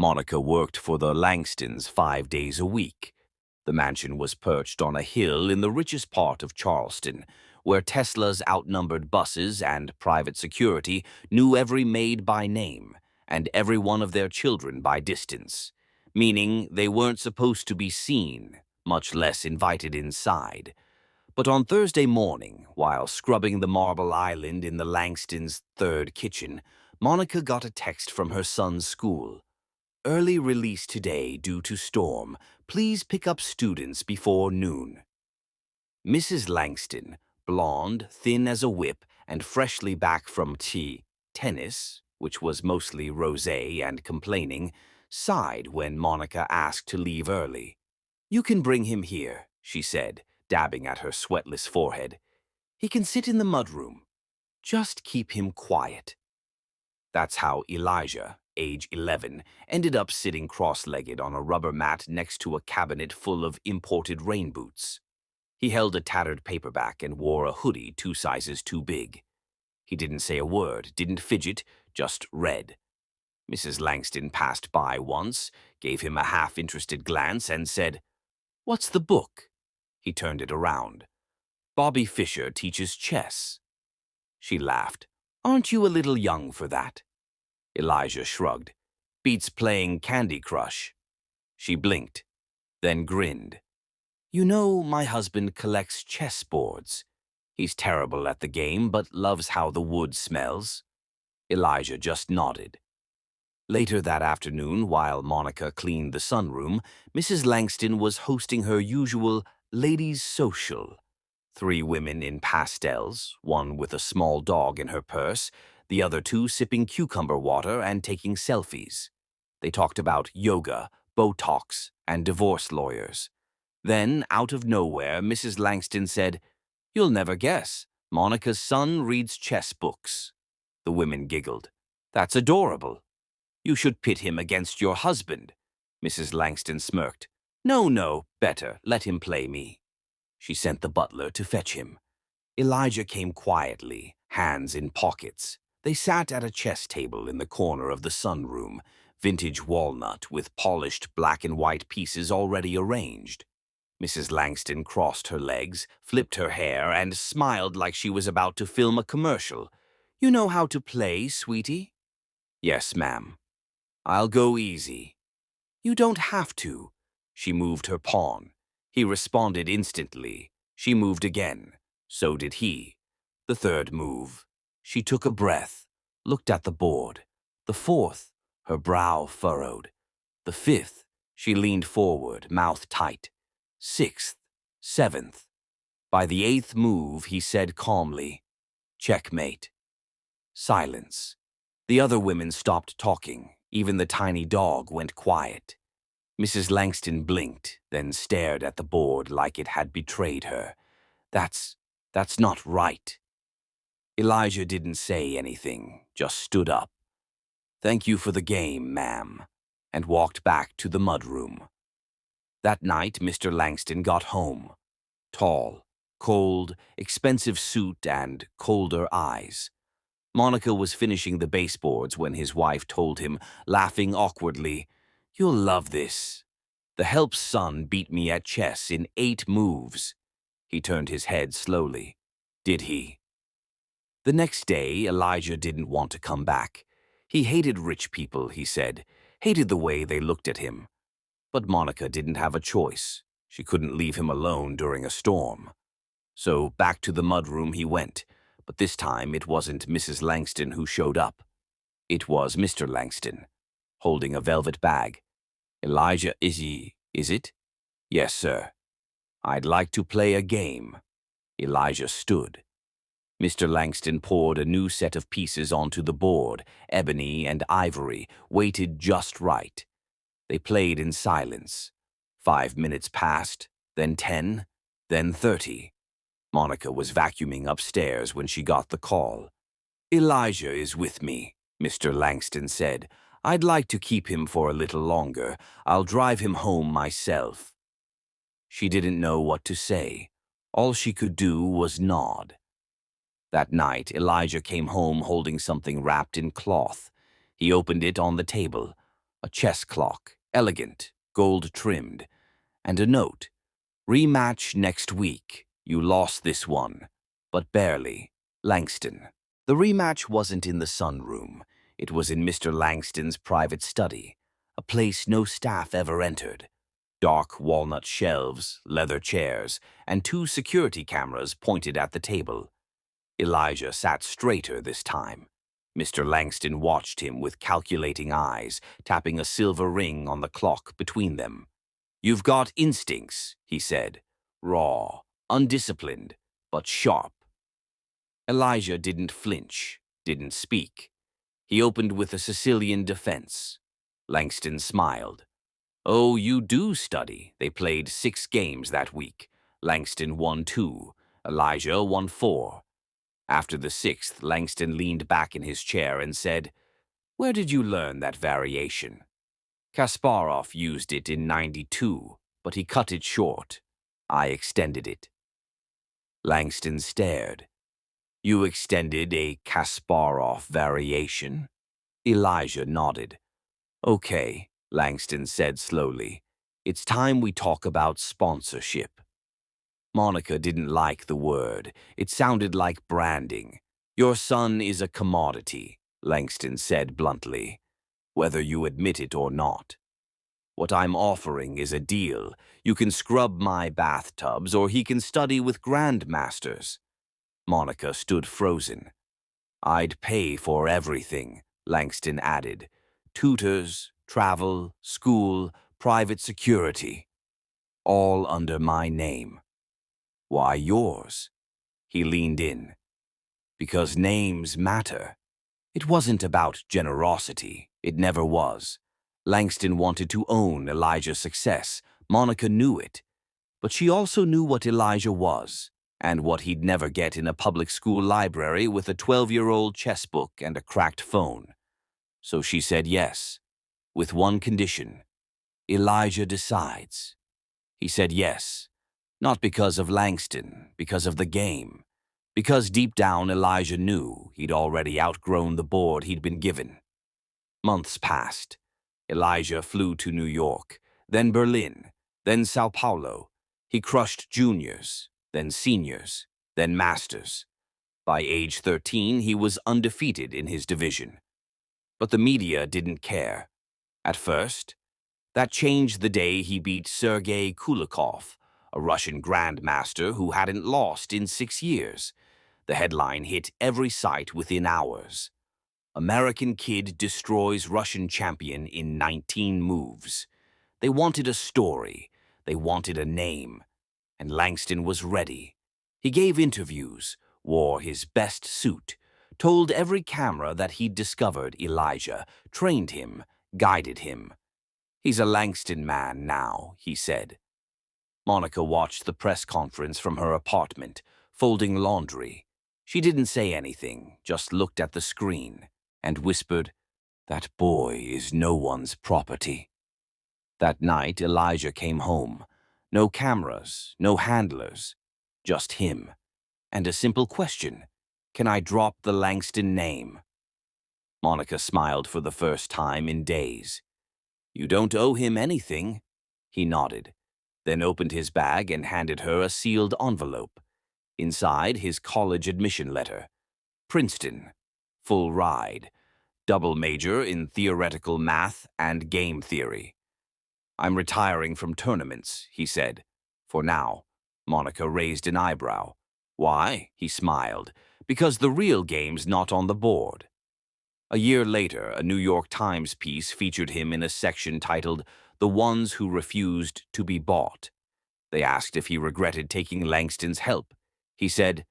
Monica worked for the Langstons 5 days a week. The mansion was perched on a hill in the richest part of Charleston, where Tesla's outnumbered buses and private security knew every maid by name and every one of their children by distance, meaning they weren't supposed to be seen, much less invited inside. But on Thursday morning, while scrubbing the marble island in the Langstons' third kitchen, Monica got a text from her son's school. Early release today due to storm. Please pick up students before noon. Mrs. Langston, blonde, thin as a whip, and freshly back from tennis, which was mostly rosé and complaining, sighed when Monica asked to leave early. "You can bring him here," she said, dabbing at her sweatless forehead. "He can sit in the mudroom. Just keep him quiet." That's how Elijah, age 11, ended up sitting cross-legged on a rubber mat next to a cabinet full of imported rain boots. He held a tattered paperback and wore a hoodie 2 sizes too big. He didn't say a word, didn't fidget, just read. Mrs. Langston passed by once, gave him a half-interested glance, and said, "What's the book?" He turned it around. "Bobby Fischer teaches chess." She laughed. "Aren't you a little young for that?" Elijah shrugged. "Beats playing Candy Crush." She blinked, then grinned. "You know, my husband collects chessboards. He's terrible at the game, but loves how the wood smells." Elijah just nodded. Later that afternoon, while Monica cleaned the sunroom, Mrs. Langston was hosting her usual ladies' social. 3 women in pastels, one with a small dog in her purse, the other 2 sipping cucumber water and taking selfies. They talked about yoga, Botox, and divorce lawyers. Then, out of nowhere, Mrs. Langston said, "You'll never guess. Monica's son reads chess books." The women giggled. "That's adorable." "You should pit him against your husband." Mrs. Langston smirked. No, better. Let him play me." She sent the butler to fetch him. Elijah came quietly, hands in pockets. They sat at a chess table in the corner of the sunroom, vintage walnut with polished black and white pieces already arranged. Mrs. Langston crossed her legs, flipped her hair, and smiled like she was about to film a commercial. "You know how to play, sweetie?" "Yes, ma'am." "I'll go easy." "You don't have to." She moved her pawn. He responded instantly. She moved again. So did he. The third move. She took a breath, looked at the board. The fourth, her brow furrowed. The fifth, she leaned forward, mouth tight. Sixth, seventh. By the 8th move, he said calmly, "Checkmate." Silence. The other women stopped talking. Even the tiny dog went quiet. Mrs. Langston blinked, then stared at the board like it had betrayed her. That's not right." Elijah didn't say anything, just stood up. "Thank you for the game, ma'am," and walked back to the mudroom. That night, Mr. Langston got home. Tall, cold, expensive suit, and colder eyes. Monica was finishing the baseboards when his wife told him, laughing awkwardly, "You'll love this. The help's son beat me at chess in 8 moves." He turned his head slowly. "Did he?" The next day, Elijah didn't want to come back. He hated rich people, he said, hated the way they looked at him. But Monica didn't have a choice. She couldn't leave him alone during a storm. So back to the mudroom he went, but this time it wasn't Mrs. Langston who showed up. It was Mr. Langston, holding a velvet bag. "Elijah, is it?" "Yes, sir." "I'd like to play a game." Elijah stood. Mr. Langston poured a new set of pieces onto the board, ebony and ivory, weighted just right. They played in silence. 5 minutes passed, then 10, then 30. Monica was vacuuming upstairs when she got the call. "Elijah is with me," Mr. Langston said. "I'd like to keep him for a little longer. I'll drive him home myself." She didn't know what to say. All she could do was nod. That night, Elijah came home holding something wrapped in cloth. He opened it on the table. A chess clock, elegant, gold-trimmed, and a note. Rematch next week. You lost this one, but barely. Langston. The rematch wasn't in the sunroom. It was in Mr. Langston's private study, a place no staff ever entered. Dark walnut shelves, leather chairs, and 2 security cameras pointed at the table. Elijah sat straighter this time. Mr. Langston watched him with calculating eyes, tapping a silver ring on the clock between them. "You've got instincts," he said. "Raw, undisciplined, but sharp." Elijah didn't flinch, didn't speak. He opened with a Sicilian defense. Langston smiled. "Oh, you do study." They played 6 games that week. Langston won 2. Elijah won 4. After the 6th, Langston leaned back in his chair and said, "Where did you learn that variation?" "Kasparov used it in '92, but he cut it short. I extended it." Langston stared. "You extended a Kasparov variation?" Elijah nodded. "Okay," Langston said slowly. "It's time we talk about sponsorship." Monica didn't like the word. It sounded like branding. "Your son is a commodity," Langston said bluntly, "whether you admit it or not. What I'm offering is a deal. You can scrub my bathtubs, or he can study with grandmasters." Monica stood frozen. "I'd pay for everything," Langston added. "Tutors, travel, school, private security. All under my name." "Why yours?" He leaned in. "Because names matter." It wasn't about generosity. It never was. Langston wanted to own Elijah's success. Monica knew it. But she also knew what Elijah was, and what he'd never get in a public school library with a 12-year-old chess book and a cracked phone. So she said yes, with one condition. Elijah decides. He said yes, not because of Langston, because of the game. Because deep down Elijah knew he'd already outgrown the board he'd been given. Months passed. Elijah flew to New York, then Berlin, then Sao Paulo. He crushed juniors, then seniors, then masters. By age 13, he was undefeated in his division. But the media didn't care. At first, that changed the day he beat Sergei Kulikov, a Russian grandmaster who hadn't lost in 6 years. The headline hit every site within hours. "American kid destroys Russian champion in 19 moves." They wanted a story. They wanted a name. And Langston was ready. He gave interviews, wore his best suit, told every camera that he'd discovered Elijah, trained him, guided him. "He's a Langston man now," he said. Monica watched the press conference from her apartment, folding laundry. She didn't say anything, just looked at the screen and whispered, "That boy is no one's property." That night, Elijah came home. No cameras, no handlers, just him. And a simple question: "Can I drop the Langston name?" Monica smiled for the first time in days. "You don't owe him anything." He nodded, then opened his bag and handed her a sealed envelope. Inside, his college admission letter. Princeton. Full ride. Double major in theoretical math and game theory. "I'm retiring from tournaments," he said. "For now." Monica raised an eyebrow. "Why?" He smiled. "Because the real game's not on the board." A year later, a New York Times piece featured him in a section titled "The Ones Who Refused to Be Bought." They asked if he regretted taking Langston's help. He said,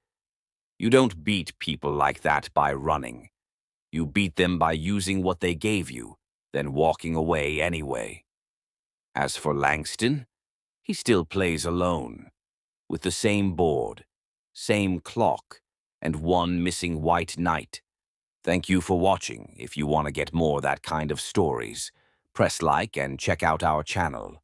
"You don't beat people like that by running. You beat them by using what they gave you, then walking away anyway." As for Langston, he still plays alone, with the same board, same clock, and one missing white knight. Thank you for watching. If you want to get more that kind of stories, press like and check out our channel.